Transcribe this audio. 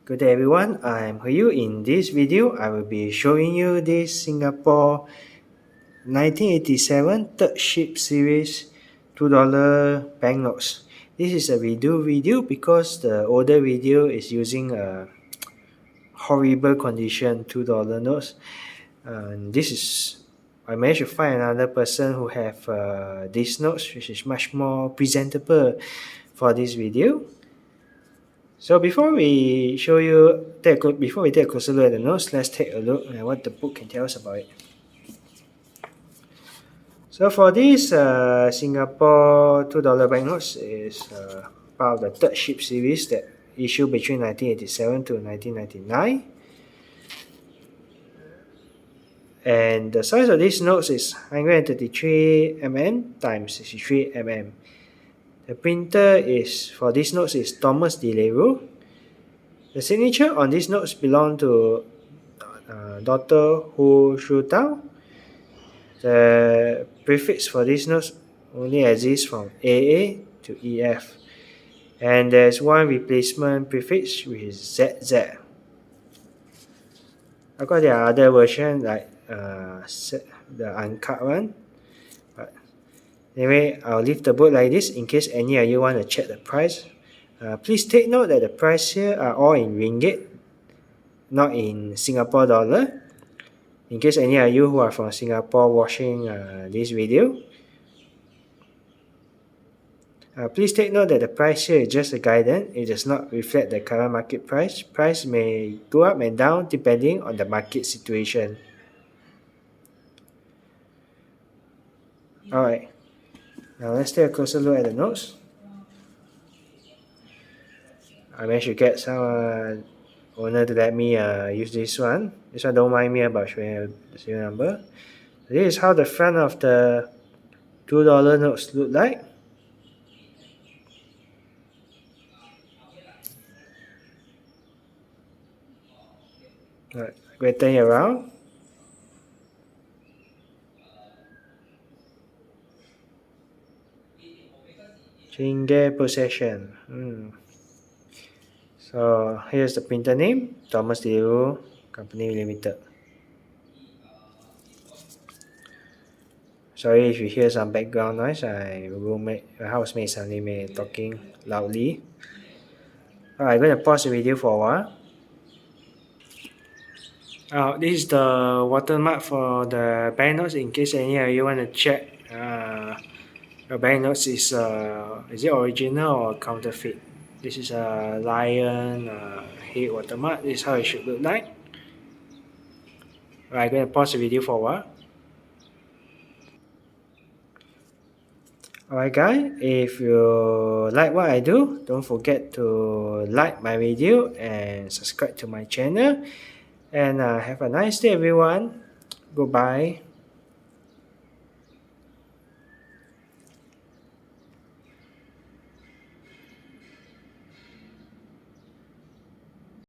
Good day everyone, I'm Yu. In this video, I will be showing you this Singapore 1987 third ship series $2 banknotes. This is a redo video because the older video is using a horrible condition $2 notes. I managed to find another person who have these notes, which is much more presentable for this video. So before we take a closer look at the notes, let's take a look at what the book can tell us about it. So for this Singapore $2 banknotes is part of the third ship series that issued between 1987 to 1999. And the size of these notes is 133 mm times 63 mm. The printer for these notes is Thomas De Leroux. The signature on these notes belong to Dr. Tsu Tau. The prefix for these notes only exists from AA to EF. And there's one replacement prefix which is ZZ. Of course, there are other versions like the uncut one. But anyway, I'll leave the book like this in case any of you want to check the price. Please take note that the price here are all in ringgit, not in Singapore dollar. In case any of you who are from Singapore watching this video, please take note that the price here is just a guidance. It does not reflect the current market price. Price may go up and down depending on the market situation. Alright, now let's take a closer look at the notes. I managed to get some owner to let me use this one. This one don't mind me about showing the serial number. This is how the front of the $2 notes look like. Alright, go and turn it around. Chinggay possession. So here's the printer name, Thomas De Leroux Company Limited. Sorry if you hear some background noise. My housemate suddenly talking loudly. Alright, I'm going to pause the video for a while. This is the watermark for the banknotes in case any of you want to check your banknotes is it original or counterfeit. This is a lion head watermark. This is how it should look like. Alright, I'm going to pause the video for a while. Alright guys, if you like what I do, don't forget to like my video and subscribe to my channel. And have a nice day everyone. Goodbye.